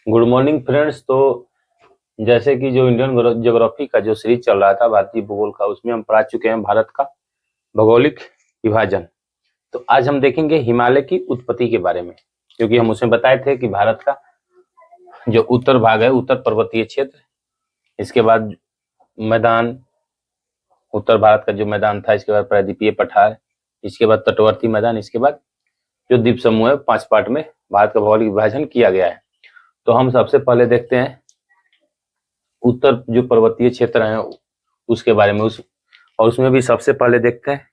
Good morning friends. तो जैसे कि जो इंडियन ज्योग्राफी का जो सीरीज चल रहा था भारतीय भूगोल का, उसमें हम पढ़ा चुके हैं भारत का भौगोलिक विभाजन। तो आज हम देखेंगे हिमालय की उत्पत्ति के बारे में, क्योंकि हम उसमें बताए थे कि भारत का जो उत्तर भाग है, उत्तर पर्वतीय क्षेत्र, इसके बाद मैदान, उत्तर भारत का जो मैदान था, इसके बाद प्रायद्वीपीय पठार, इसके बाद तटवर्ती मैदान, इसके बाद जो द्वीप समूह है, 5 पार्ट में भारत का भौगोलिक विभाजन किया गया है। तो हम सबसे पहले देखते हैं उत्तर जो पर्वतीय क्षेत्र है उसके बारे में, और उसमें भी सबसे पहले देखते हैं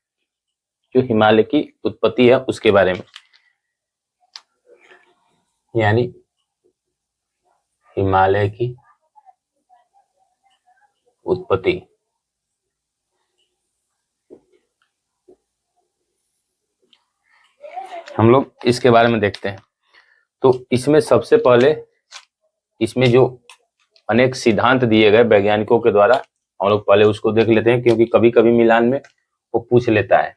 जो हिमालय की उत्पत्ति है उसके बारे में, यानी हिमालय की उत्पत्ति। हम लोग इसके बारे में देखते हैं। तो इसमें सबसे पहले इसमें जो अनेक सिद्धांत दिए गए वैज्ञानिकों के द्वारा, हम लोग पहले उसको देख लेते हैं, क्योंकि कभी कभी मिलान में वो पूछ लेता है।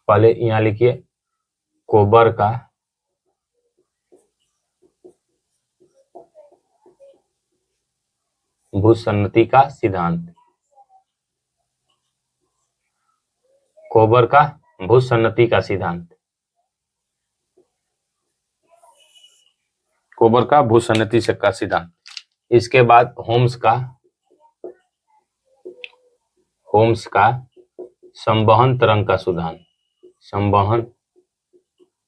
पहले यहाँ लिखिए कोबर का भूसन्नति का सिद्धांत। कोबर का भूसन्नति का सिद्धांत, कोबर का भूसन्नति का सिद्धांत। इसके बाद होम्स का संवहन तरंग का सिद्धांत, संवहन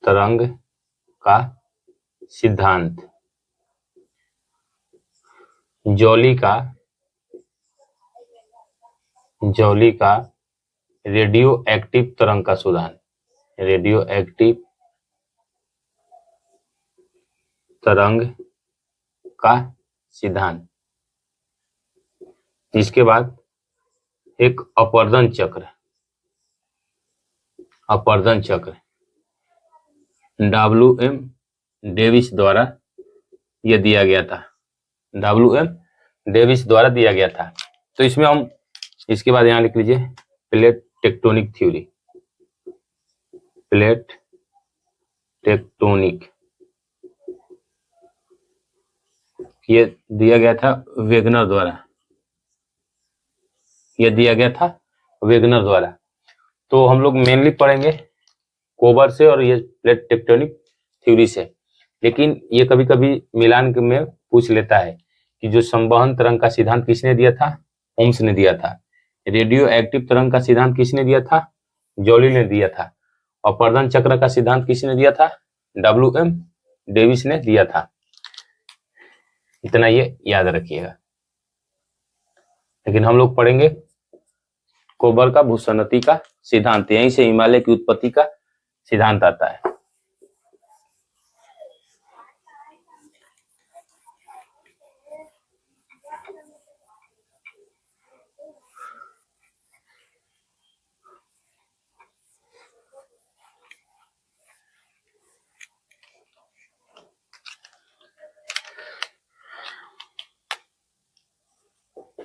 तरंग का सिद्धांत। जॉली का रेडियो एक्टिव तरंग का सिद्धांत, रेडियो एक्टिव तरंग का सिद्धांत। इसके बाद एक अपवर्तन चक्र WM डेविस द्वारा यह दिया गया था, WM डेविस द्वारा दिया गया था। तो इसमें हम इसके बाद यहां लिख लीजिए plate tectonic theory, plate tectonic, ये दिया गया था वेगनर द्वारा, यह दिया गया था वेगनर द्वारा। तो हम लोग मेनली पढ़ेंगे कोबर से और ये प्लेट टेक्टोनिक थ्योरी से, लेकिन ये कभी कभी मिलान में पूछ लेता है कि जो संवहन तरंग का सिद्धांत किसने दिया था? होम्स ने दिया था। रेडियो एक्टिव तरंग का सिद्धांत किसने दिया था? जॉली ने दिया था। अपवर्तन चक्र का सिद्धांत किसने दिया था? WM डेविस ने दिया था। इतना ये याद रखिएगा। लेकिन हम लोग पढ़ेंगे कोबर का भूसन्नति का सिद्धांत, यहीं से हिमालय की उत्पत्ति का सिद्धांत आता है।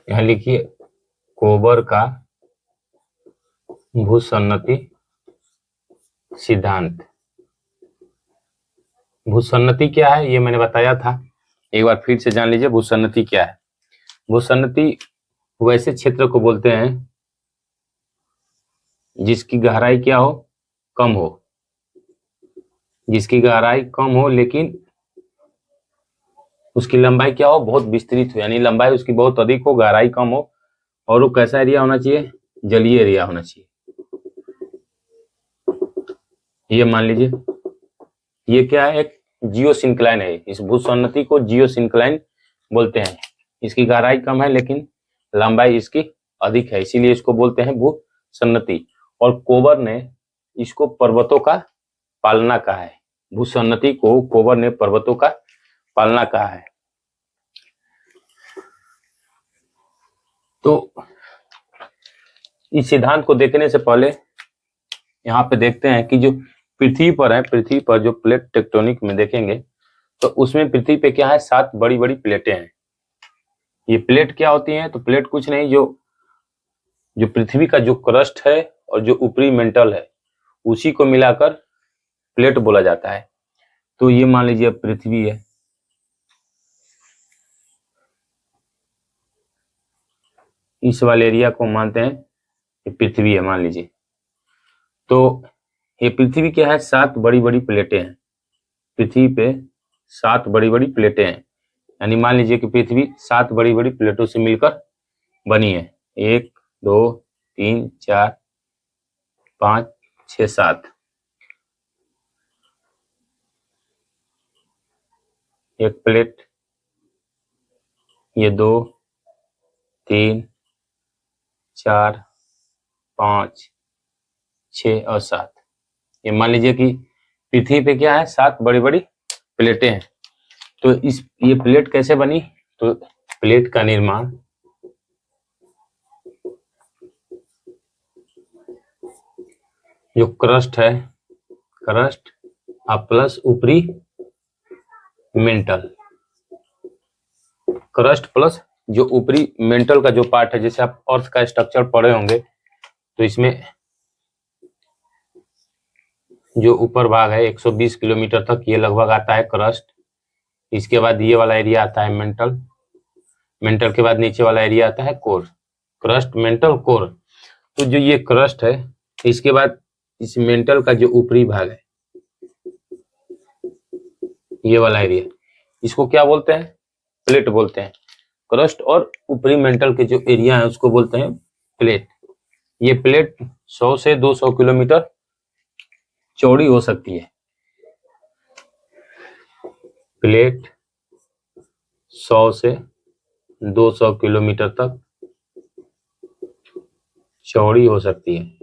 यहां लिखिए कोबर का भूसन्नति सिद्धांत। भूसन्नति क्या है ये मैंने बताया था, एक बार फिर से जान लीजिए भूसन्नति क्या है। भूसन्नति वैसे क्षेत्र को बोलते हैं जिसकी गहराई क्या हो? कम हो, जिसकी गहराई कम हो लेकिन उसकी लंबाई क्या हो? बहुत विस्तृत हो, यानी लंबाई उसकी बहुत अधिक हो, गहराई कम हो, और वो कैसा एरिया होना चाहिए? जलीय एरिया होना चाहिए। ये मान लीजिए ये क्या है? एक जियोसिंक्लाइन है। इस भूसन्नति को जियोसिंक्लाइन बोलते हैं। इसकी गहराई कम है लेकिन लंबाई इसकी अधिक है, इसीलिए इसको बोलते हैं भूसन्नति। और कोबर ने इसको पर्वतों का पालना कहा है। भूसन्नति को कोबर ने पर्वतों का पालना कहा है। तो इस सिद्धांत को देखने से पहले यहाँ पे देखते हैं कि जो पृथ्वी पर है, पृथ्वी पर जो प्लेट टेक्टोनिक में देखेंगे तो उसमें पृथ्वी पे क्या है? 7 बड़ी बड़ी प्लेटें हैं। ये प्लेट क्या होती हैं? तो प्लेट कुछ नहीं, जो पृथ्वी का जो क्रस्ट है और जो ऊपरी मेंटल है उसी को मिलाकर प्लेट बोला जाता है। तो ये मान लीजिए पृथ्वी है, इस वाले एरिया को मानते हैं कि पृथ्वी है मान लीजिए। तो ये पृथ्वी क्या है, 7 बड़ी बड़ी प्लेटें हैं, पृथ्वी पे 7 बड़ी बड़ी प्लेटें हैं। यानी मान लीजिए कि पृथ्वी 7 बड़ी बड़ी प्लेटों से मिलकर बनी है। 1 2 3 4 5 6 7। एक प्लेट, ये 2 3 4 5 6 और 7। ये मान लीजिए कि पृथ्वी पे क्या है, 7 बड़ी बड़ी प्लेटें हैं। तो ये प्लेट कैसे बनी, तो प्लेट का निर्माण जो क्रस्ट है, क्रस्ट प्लस ऊपरी मेंटल, क्रस्ट प्लस जो ऊपरी मेंटल का जो पार्ट है, जैसे आप अर्थ का स्ट्रक्चर पढ़े होंगे, तो इसमें जो ऊपर भाग है 120 किलोमीटर तक ये लगभग आता है क्रस्ट। इसके बाद ये वाला एरिया आता है मेंटल, मेंटल के बाद नीचे वाला एरिया आता है कोर, क्रस्ट मेंटल कोर। तो जो ये क्रस्ट है, इसके बाद इस मेंटल का जो ऊपरी भाग है, ये वाला एरिया, इसको क्या बोलते हैं, प्लेट बोलते हैं। क्रस्ट और ऊपरी मेंटल के जो एरिया है उसको बोलते हैं प्लेट। ये प्लेट 100 से 200 किलोमीटर चौड़ी हो सकती है। प्लेट 100 से 200 किलोमीटर तक चौड़ी हो सकती है।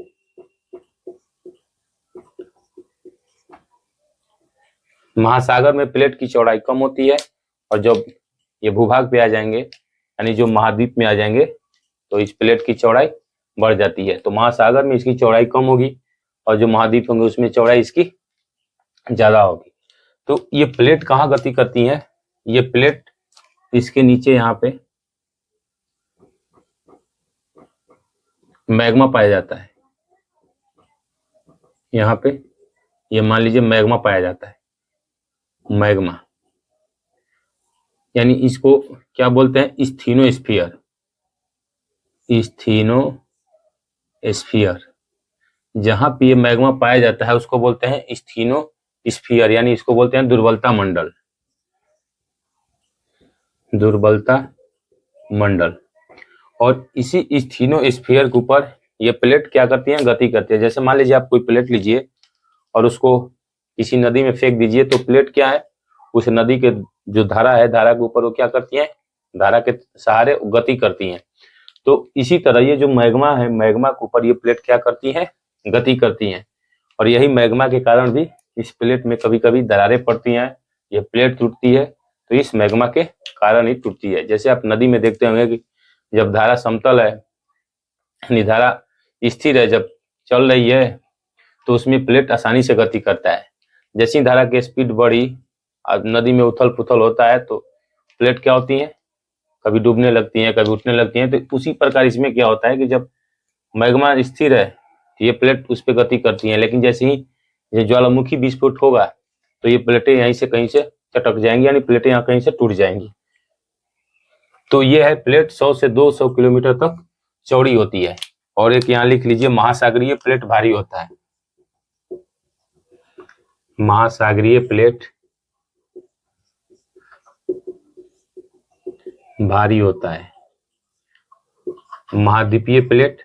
महासागर में प्लेट की चौड़ाई कम होती है, और जब ये भूभाग पे आ जाएंगे, यानी जो महाद्वीप में आ जाएंगे, तो इस प्लेट की चौड़ाई बढ़ जाती है। तो महासागर में इसकी चौड़ाई कम होगी, और जो महाद्वीप होंगे उसमें चौड़ाई इसकी ज्यादा होगी। तो ये प्लेट कहाँ गति करती हैं, ये प्लेट इसके नीचे यहाँ पे मैग्मा पाया जाता है। यहाँ पे ये मान लीजिए मैग्मा पाया जाता है, मैग्मा, यानी इसको क्या बोलते हैं, स्थिनोस्फीयर, स्थिनोस्फीयर। जहां पे ये मैग्मा पाया जाता है उसको बोलते हैं स्थिनोस्फीयर, यानी इसको बोलते हैं दुर्बलता मंडल, दुर्बलता मंडल। और इसी स्थिनोस्फीयर के ऊपर ये प्लेट क्या करती है, गति करती है। जैसे मान लीजिए आप कोई प्लेट लीजिए और उसको किसी नदी में फेंक दीजिए, तो प्लेट क्या है, उस नदी के जो धारा है, धारा के ऊपर वो क्या करती है, धारा के सहारे गति करती हैं। तो इसी तरह ये जो मैग्मा है, मैग्मा के ऊपर ये प्लेट क्या करती है, गति करती हैं। और यही मैग्मा के कारण भी इस प्लेट में कभी कभी दरारें पड़ती हैं, ये प्लेट टूटती है, तो इस मैग्मा के कारण ही टूटती है। जैसे आप नदी में देखते होंगे कि जब धारा समतल है, यानी धारा स्थिर है, जब चल रही है, तो उसमें प्लेट आसानी से गति करता है। जैसी धारा की स्पीड बढ़ी, नदी में उथल पुथल होता है, तो प्लेट क्या होती है, कभी डूबने लगती हैं, कभी उठने लगती हैं। तो उसी प्रकार इसमें क्या होता है कि जब मैग्मा स्थिर है तो ये प्लेट उस पर गति करती हैं, लेकिन जैसे ही ये ज्वालामुखी विस्फोट होगा तो ये प्लेटें यहीं से कहीं से चटक जाएंगी, यानी प्लेटें यहाँ कहीं से टूट जाएंगी। तो ये है प्लेट 100 से 200 किलोमीटर तक चौड़ी होती है। और एक यहाँ लिख लीजिए, महासागरीय प्लेट भारी होता है, महासागरीय प्लेट भारी होता है, महाद्वीपीय प्लेट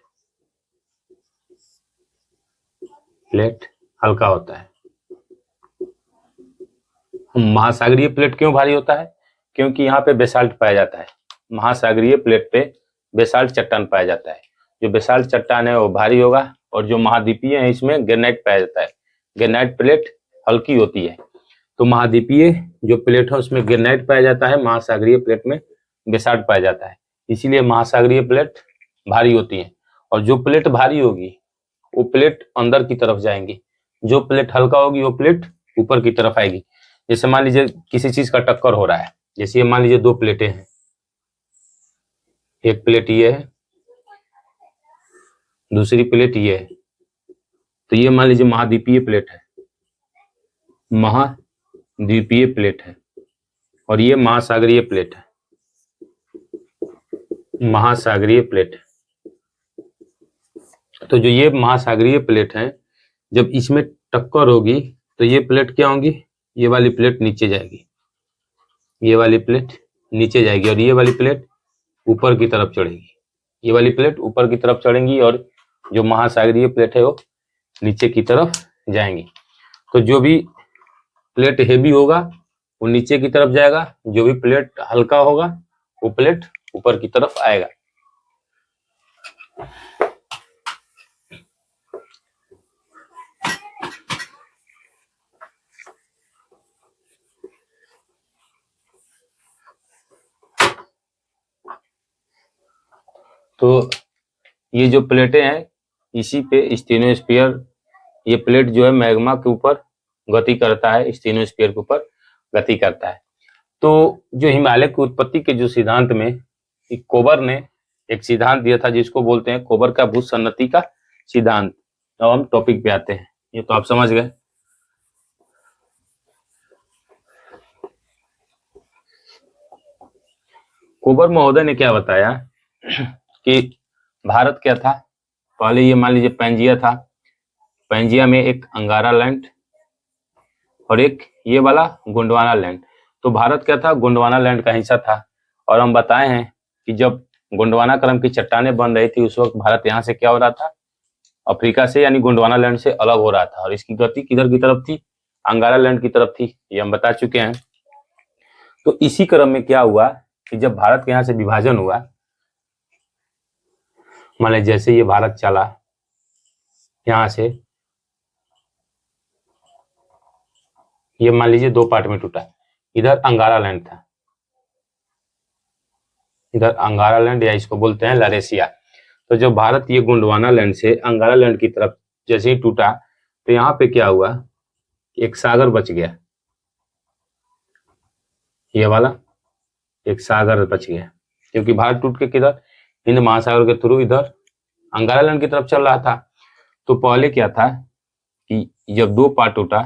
हल्का होता है। महासागरीय प्लेट क्यों भारी होता है, क्योंकि यहाँ पे बेसाल्ट पाया जाता है। महासागरीय प्लेट पे बेसाल्ट चट्टान पाया जाता है। जो बेसाल्ट चट्टान है वो भारी होगा, और जो महाद्वीपीय है इसमें ग्रेनाइट पाया जाता है। ग्रेनाइट प्लेट हल्की होती है। तो महाद्वीपीय जो प्लेट है उसमें ग्रेनाइट पाया जाता है, महासागरीय प्लेट में बेसाल्ट पाया जाता है। इसीलिए महासागरीय प्लेट भारी होती है। और जो प्लेट भारी होगी वो प्लेट अंदर की तरफ जाएंगी, जो प्लेट हल्का होगी वो प्लेट ऊपर की तरफ आएगी। जैसे मान लीजिए किसी चीज का टक्कर हो रहा है, जैसे ये मान लीजिए 2 प्लेटें हैं, एक प्लेट ये है, दूसरी प्लेट ये है। तो ये मान लीजिए महाद्वीपीय प्लेट है, द्वीपीय प्लेट है और ये महासागरीय प्लेट है, महासागरीय प्लेट। तो जो ये महासागरीय प्लेट है, जब इसमें टक्कर होगी तो ये प्लेट क्या होंगी, ये वाली प्लेट नीचे जाएगी, ये वाली प्लेट नीचे जाएगी और ये वाली प्लेट ऊपर की तरफ चढ़ेगी, ये वाली प्लेट ऊपर की तरफ चढ़ेंगी और जो महासागरीय प्लेट है वो नीचे की तरफ जाएंगी। तो जो भी प्लेट हेवी होगा वो नीचे की तरफ जाएगा, जो भी प्लेट हल्का होगा वो प्लेट ऊपर की तरफ आएगा। तो ये जो प्लेटें हैं इसी पे स्टेनोस्फीयर, ये प्लेट जो है मैग्मा के ऊपर गति करता है, स्टेनोस्फीयर के ऊपर गति करता है। तो जो हिमालय की उत्पत्ति के जो सिद्धांत में कोबर ने एक सिद्धांत दिया था जिसको बोलते हैं कोबर का भूसन्नति का सिद्धांत। अब हम टॉपिक पे आते हैं, ये तो आप समझ गए। कोबर महोदय ने क्या बताया कि भारत क्या था, पहले ये मान लीजिए पैंजिया था, पैंजिया में एक अंगारा लैंड और एक ये वाला गोंडवाना लैंड। तो भारत क्या था, गोंडवाना लैंड का हिस्सा था। और हम बताए हैं कि जब गोंडवाना क्रम की चट्टानें बन रही थी उस वक्त भारत यहाँ से क्या हो रहा था, अफ्रीका से यानी गोंडवाना लैंड से अलग हो रहा था और इसकी गति किधर की तरफ थी, अंगारा लैंड की तरफ थी, ये हम बता चुके हैं। तो इसी क्रम में क्या हुआ कि जब भारत के यहाँ से विभाजन हुआ, मान लीजिए जैसे ये भारत चला यहाँ से, ये मान लीजिए दो पार्ट में टूटा, इधर अंगारा लैंड था, इधर अंगारा लैंड या इसको बोलते हैं लरेसिया। तो जब भारत ये गोंडवाना लैंड से अंगारा लैंड की तरफ जैसे ही टूटा तो यहाँ पे क्या हुआ, एक सागर बच गया, ये वाला एक सागर बच गया, क्योंकि भारत टूट के किधर, हिंद महासागर के थ्रू इधर अंगारा लैंड की तरफ चल रहा था। तो पहले क्या था कि जब दो पार्ट टूटा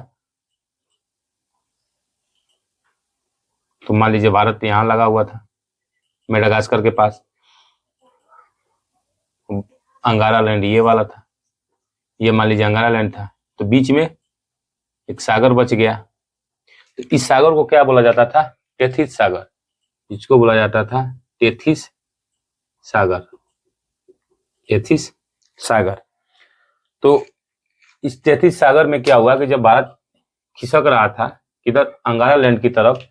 तो मान लीजिए भारत यहाँ लगा हुआ था मेडागास्कर के पास, अंगारा लैंड ये वाला था, ये मान लीजिए अंगारा लैंड था, तो बीच में एक सागर बच गया। तो इस सागर को क्या बोला जाता था, टेथिस सागर, इसको बोला जाता था टेथिस सागर, टेथिस सागर। तो इस टेथिस सागर में क्या हुआ कि जब भारत खिसक रहा था इधर अंगारा लैंड की तरफ,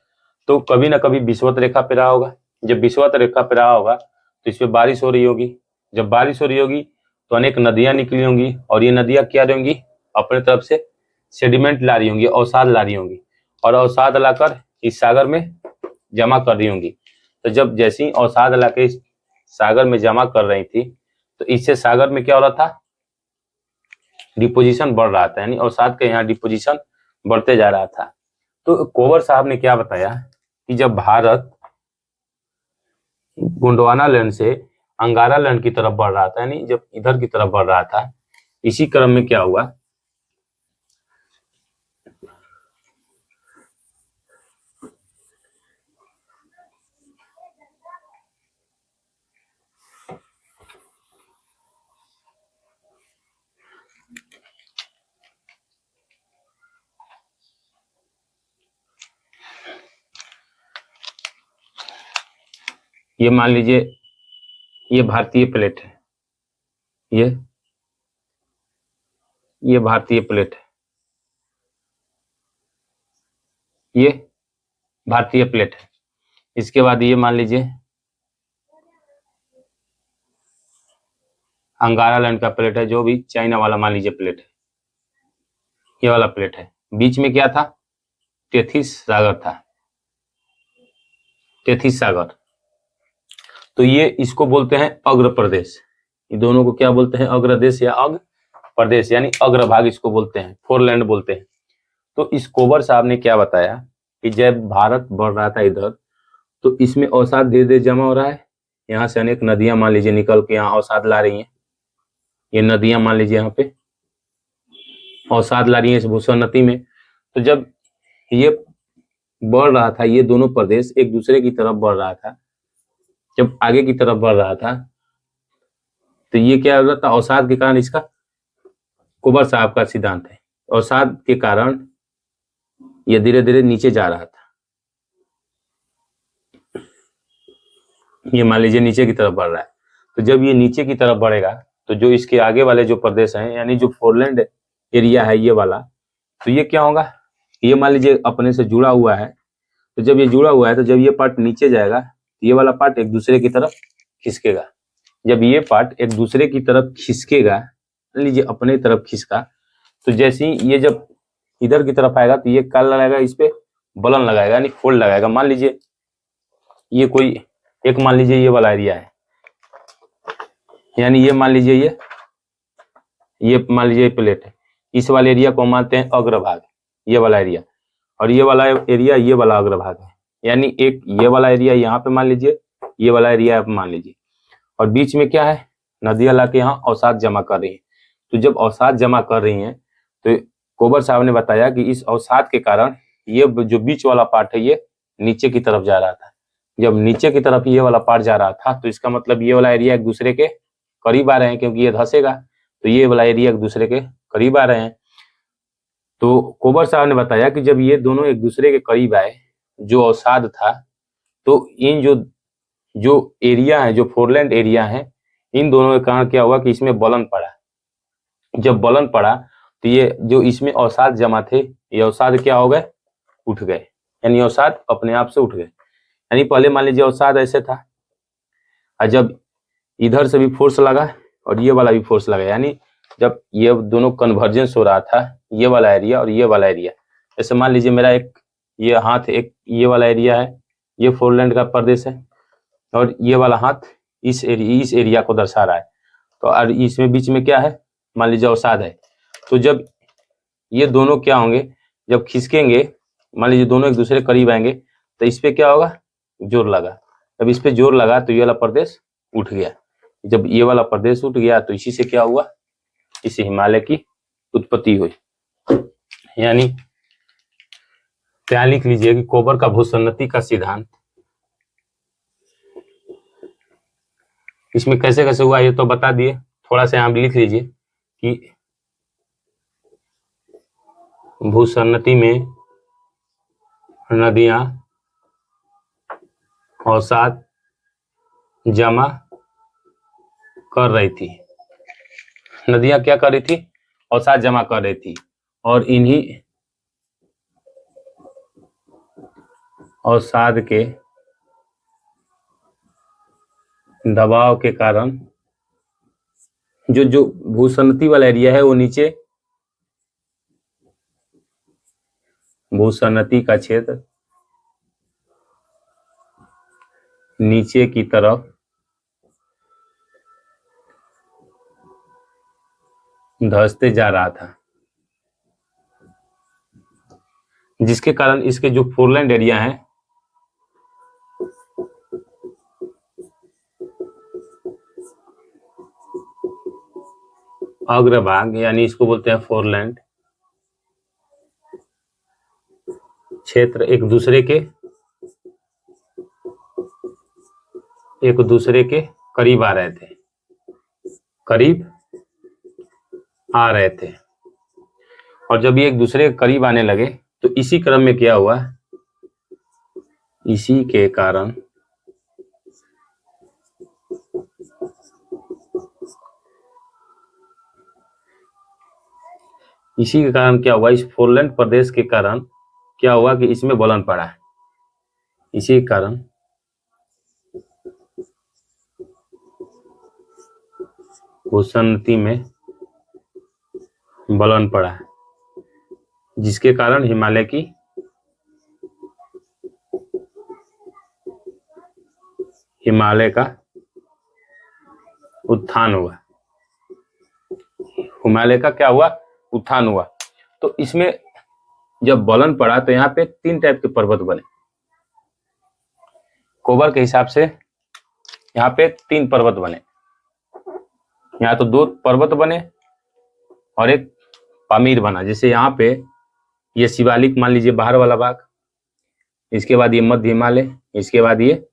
तो कभी ना कभी विषुवत रेखा पे रहा होगा, जब विषुवत रेखा पे रहा होगा तो इस पे बारिश हो रही होगी, जब बारिश हो रही होगी तो अनेक नदियां निकली होंगी और ये नदियां क्या रहेंगी, अपने तरफ से सेडिमेंट ला रही होंगी, अवसाद ला रही होंगी और अवसाद लाकर इस सागर में जमा कर रही होंगी। तो जब जैसे ही अवसाद ला के इस सागर में जमा कर रही थी तो इससे सागर में क्या हो रहा था, डिपोजिशन बढ़ रहा था, यानी अवसाद के यहाँ डिपोजिशन बढ़ते जा रहा था। तो कोबर साहब ने क्या बताया कि जब भारत गोंडवाना लैंड से अंगारा लैंड की तरफ बढ़ रहा था, यानी जब इधर की तरफ बढ़ रहा था, इसी क्रम में क्या हुआ, ये मान लीजिए ये भारतीय प्लेट है, ये भारतीय प्लेट है, ये भारतीय प्लेट है। इसके बाद ये मान लीजिए अंगारा लैंड का प्लेट है, जो भी चाइना वाला मान लीजिए प्लेट है, ये वाला प्लेट है। बीच में क्या था, टेथिस सागर था, टेथिस सागर। तो ये इसको बोलते हैं अग्र प्रदेश, ये दोनों को क्या बोलते हैं, अग्रदेश या अग्र प्रदेश, यानी अग्रभाग इसको बोलते हैं, फोरलैंड बोलते हैं। तो इस कोबर साहब ने क्या बताया कि जब भारत बढ़ रहा था इधर तो इसमें अवसाद धीरे धीरे जमा हो रहा है, यहाँ से अनेक नदियां मान लीजिए निकल के यहाँ अवसाद ला रही हैं, ये नदियां मान लीजिए यहाँ पे अवसाद ला रही है इस भूसन्नति में। तो जब ये बढ़ रहा था, ये दोनों प्रदेश एक दूसरे की तरफ बढ़ रहा था, जब आगे की तरफ बढ़ रहा था तो ये क्या हो रहा था, अवसाद के कारण, इसका कुबर साहब का सिद्धांत है, अवसाद के कारण ये धीरे धीरे नीचे जा रहा था। ये मान लीजिए नीचे की तरफ बढ़ रहा है, तो जब ये नीचे की तरफ बढ़ेगा तो जो इसके आगे वाले जो प्रदेश हैं, यानी जो फोरलैंड एरिया है ये वाला, तो ये क्या होगा, ये मान लीजिए अपने से जुड़ा हुआ है, तो जब ये जुड़ा हुआ है तो जब ये पार्ट नीचे जाएगा तो ये वाला पार्ट एक दूसरे की तरफ खिसकेगा। जब ये पार्ट एक दूसरे की तरफ खिसकेगा, मान लीजिए अपने तरफ खिसका, तो जैसे ही ये जब इधर की तरफ आएगा तो ये क्या लगाएगा, इस पे बलन लगाएगा, यानी फोल्ड लगाएगा। मान लीजिए ये कोई एक, मान लीजिए ये वाला एरिया है, यानी ये मान लीजिए ये मान लीजिए प्लेट है, इस वाले एरिया को मानते हैं अग्रभाग, ये वाला एरिया, और ये वाला एरिया ये वाला अग्रभाग है, यानी एक ये वाला एरिया यहाँ पे मान लीजिए, ये वाला एरिया मान लीजिए, और बीच में क्या है, नदियां लाके यहाँ अवसाद जमा कर रही है। तो जब अवसाद जमा कर रही हैं तो कोबर साहब ने बताया कि इस अवसाद के कारण ये जो बीच वाला पार्ट है ये नीचे की तरफ जा रहा था। जब नीचे की तरफ ये वाला पार्ट जा रहा था तो इसका मतलब ये वाला एरिया एक दूसरे के करीब आ रहे हैं, क्योंकि ये धंसेगा तो ये वाला एरिया एक दूसरे के करीब आ रहे हैं। तो कोबर साहब ने बताया कि जब ये दोनों एक दूसरे के करीब आए, जो अवसाद था, तो इन जो एरिया है, जो फोरलैंड एरिया है, इन दोनों के कारण क्या हुआ कि इसमें बलन पड़ा। जब बलन पड़ा तो ये जो इसमें अवसाद जमा थे, ये अवसाद क्या हो गए, उठ गए, यानी अवसाद अपने आप से उठ गए। यानी पहले मान लीजिए अवसाद ऐसे था, और जब इधर से भी फोर्स लगा और ये वाला भी फोर्स लगा, यानी जब ये दोनों कन्वर्जेंस हो रहा था, ये वाला एरिया और ये वाला एरिया, जैसे मान लीजिए मेरा एक ये हाथ, एक ये वाला एरिया है, ये फोरलैंड का प्रदेश है, और ये वाला हाथ इस एरिया को दर्शा रहा है, तो और इसमें बीच में क्या है, मान लीजिए अवसाद है। तो जब ये दोनों क्या होंगे, जब खिसकेंगे, मान लीजिए दोनों एक दूसरे करीब आएंगे, तो इस पे क्या होगा, जोर लगा। जब इस पे जोर लगा तो ये वाला प्रदेश उठ गया। जब ये वाला प्रदेश उठ गया तो इसी से क्या हुआ, इसी हिमालय की उत्पत्ति हुई। यानी क्या लिख लीजिए कि कोबर का भूसन्नति का सिद्धांत, इसमें कैसे कैसे हुआ ये तो बता दिए, थोड़ा सा आप लिख लीजिए कि भूसन्नति में नदियां अवसाद जमा कर रही थी। नदियां क्या कर रही थी, अवसाद जमा कर रही थी, और इन्हीं अवसाद के दबाव के कारण जो भूसन्नति वाला एरिया है वो नीचे, भूसन्नति का क्षेत्र नीचे की तरफ धंसते जा रहा था, जिसके कारण इसके जो फोरलैंड एरिया है अग्रभाग, यानी इसको बोलते हैं फोरलैंड क्षेत्र, एक दूसरे के करीब आ रहे थे, करीब आ रहे थे। और जब ये एक दूसरे के करीब आने लगे तो इसी क्रम में क्या हुआ, इसी के कारण क्या हुआ, इस फोरलैंड प्रदेश के कारण क्या हुआ कि इसमें बलन पड़ा है, इसी कारण भूसन्नति में बलन पड़ा है, जिसके कारण हिमालय का उत्थान हुआ। हिमालय का क्या हुआ, उत्थान हुआ। तो इसमें जब बलन पड़ा तो यहाँ पे 3 टाइप के पर्वत बने। कोबर के हिसाब से यहाँ पे 3 पर्वत बने, यहाँ तो 2 पर्वत बने और एक पामीर बना। जैसे यहाँ पे ये शिवालिक मान लीजिए बाहर वाला भाग, इसके बाद ये मध्य हिमालय, इसके बाद ये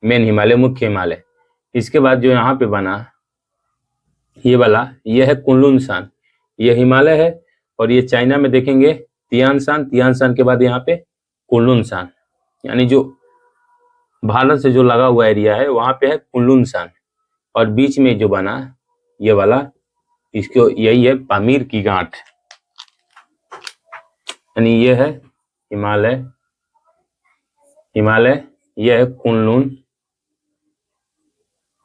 मेन हिमालय, मुख्य हिमालय। इसके बाद जो यहाँ पे बना ये वाला, ये है कुनलुन सान, ये हिमालय है। और ये चाइना में देखेंगे तियान शान, तियान शान के बाद यहाँ पे कुनलुन सान, यानी जो भारत से जो लगा हुआ एरिया है वहां पे है कुनलुन सान। और बीच में जो बना ये वाला, इसको यही है पामीर की गांठ, यानी ये है हिमालय, हिमालय, ये है कुनलुन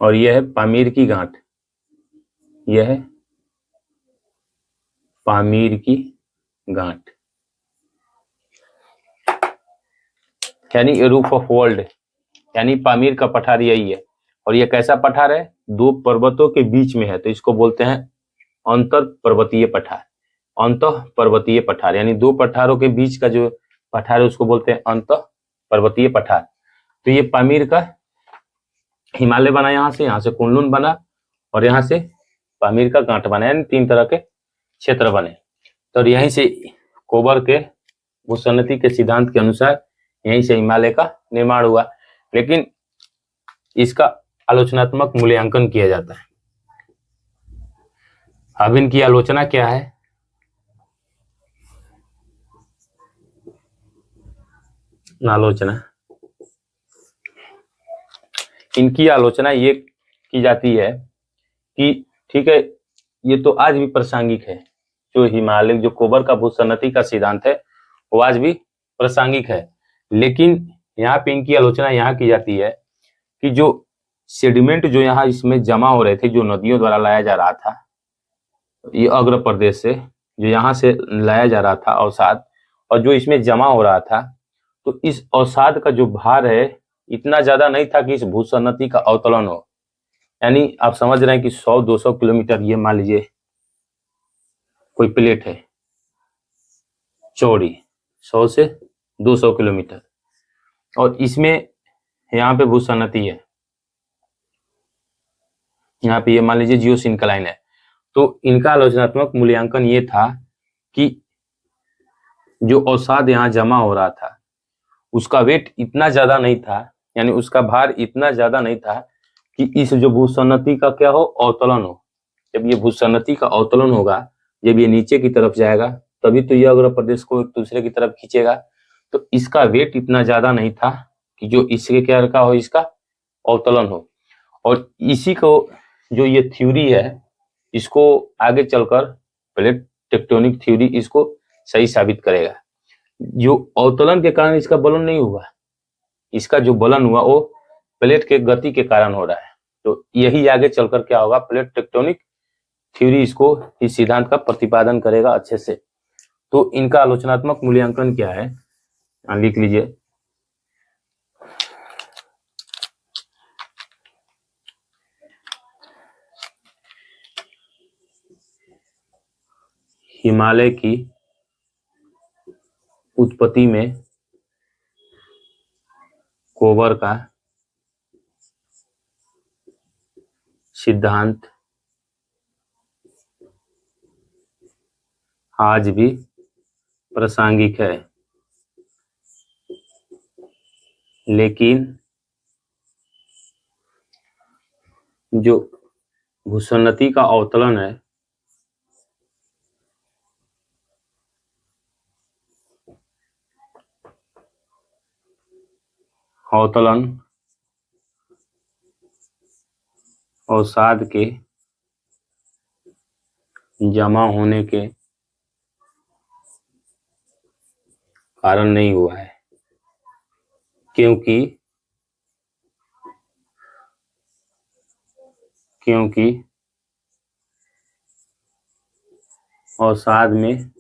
और ये है पामीर की गांठ, यह है पामीर की गांठ, यानी रूफ ऑफ वर्ल्ड, यानी पामीर का पठार यही है। और ये कैसा पठार है? दो पर्वतों के बीच में है, तो इसको बोलते हैं अंतर पर्वतीय पठार, अंतः पर्वतीय पठार, यानी दो पठारों के बीच का जो पठार है उसको बोलते हैं अंतः पर्वतीय पठार। तो ये पामीर का हिमालय बना, यहाँ से कुनलुन बना और यहाँ से पामीर का गांठ बना, यानी 3 तरह के क्षेत्र बने। तो यहीं से कोबर के भूसन्नति के सिद्धांत के अनुसार यहीं से हिमालय का निर्माण हुआ, लेकिन इसका आलोचनात्मक मूल्यांकन किया जाता है। अब इनकी आलोचना क्या है? आलोचना, इनकी आलोचना ये की जाती है कि ठीक है, ये तो आज भी प्रासंगिक है, जो हिमालय, जो कोबर का भूसन्नति का सिद्धांत है वो आज भी प्रासंगिक है। लेकिन यहाँ पे इनकी आलोचना यहाँ की जाती है कि जो सेडिमेंट जो यहाँ इसमें जमा हो रहे थे, जो नदियों द्वारा लाया जा रहा था, ये अग्र प्रदेश से जो यहाँ से लाया जा रहा था अवसाद, और जो इसमें जमा हो रहा था, तो इस अवसाद का जो भार है इतना ज्यादा नहीं था कि इस भूसन्नति का अवतरण हो। यानी आप समझ रहे हैं कि 100-200 किलोमीटर, ये मान लीजिए कोई प्लेट है चौड़ी 100 से 200 किलोमीटर, और इसमें यहाँ पे भूसन्नति है, यहाँ पे ये मान लीजिए जियोसिंक्लाइन है। तो इनका आलोचनात्मक मूल्यांकन ये था कि जो अवसाद यहाँ जमा हो रहा था उसका वेट इतना ज्यादा नहीं था, यानी उसका भार इतना ज्यादा नहीं था कि इस जो भूसन्नति का क्या हो, अवतरण हो। जब ये भूसन्नति का अवतरण होगा, जब ये नीचे की तरफ जाएगा, तभी तो ये अग्र प्रदेश को एक दूसरे की तरफ खींचेगा। तो इसका वेट इतना ज्यादा नहीं था कि जो इसके क्या रखा हो, इसका अवतरण हो। और इसी को जो ये थ्योरी है, इसको आगे चलकर प्लेट टेक्टोनिक थ्योरी इसको सही साबित करेगा। जो अवतरण के कारण इसका बलन नहीं हुआ, इसका जो बलन हुआ वो प्लेट के गति के कारण हो रहा है। तो यही आगे चलकर क्या होगा, प्लेट टेक्टोनिक थ्योरी इसको, इस सिद्धांत का प्रतिपादन करेगा अच्छे से। तो इनका आलोचनात्मक मूल्यांकन क्या है, लिख लीजिए। हिमालय की उत्पत्ति में कोबर का सिद्धांत आज भी प्रासंगिक है, लेकिन जो भूसन्नति का अवतरण है अवतरण अवसाद के जमा होने के कारण नहीं हुआ है, क्योंकि अवसाद में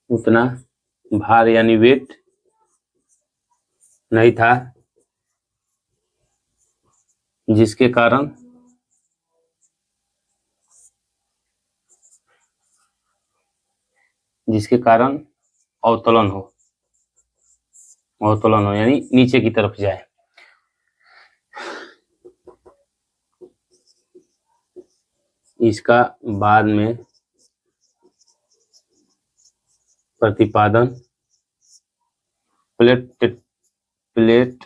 उतना भार यानी वेट नहीं था, जिसके कारण अवतरण हो यानी नीचे की तरफ जाए। इसका बाद में प्रतिपादन प्लेट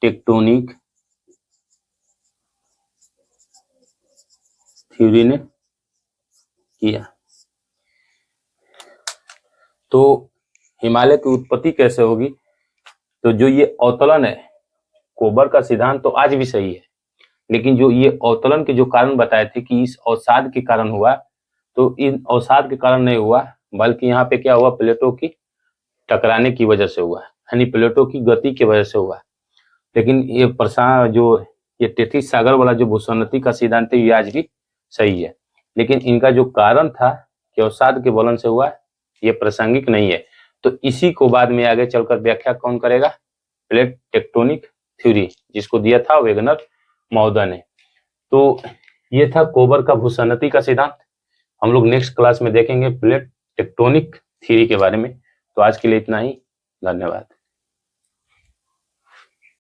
टेक्टोनिक थ्योरी ने किया। तो हिमालय की उत्पत्ति कैसे होगी? तो जो ये अवतरण है, कोबर का सिद्धांत तो आज भी सही है, लेकिन जो ये अवतरण के जो कारण बताए थे कि इस अवसाद के कारण हुआ, तो इन अवसाद के कारण नहीं हुआ, बल्कि यहाँ पे क्या हुआ, प्लेटों की टकराने की वजह से हुआ, यानी प्लेटों की गति की वजह से हुआ। लेकिन ये ये तेथिस सागर वाला जो भूसन्नति का सिद्धांत है, ये आज भी सही है, लेकिन इनका जो कारण था कि अवसाद के बलन से हुआ, ये प्रासंगिक नहीं है। तो इसी को बाद में आगे चलकर व्याख्या कौन करेगा? प्लेट टेक्टोनिक थ्योरी, जिसको दिया था वेगनर महोदय ने। तो ये था कोबर का भूसन्नति का सिद्धांत। हम लोग नेक्स्ट क्लास में देखेंगे प्लेट टेक्टोनिक थ्योरी के बारे में। तो आज के लिए इतना ही, धन्यवाद।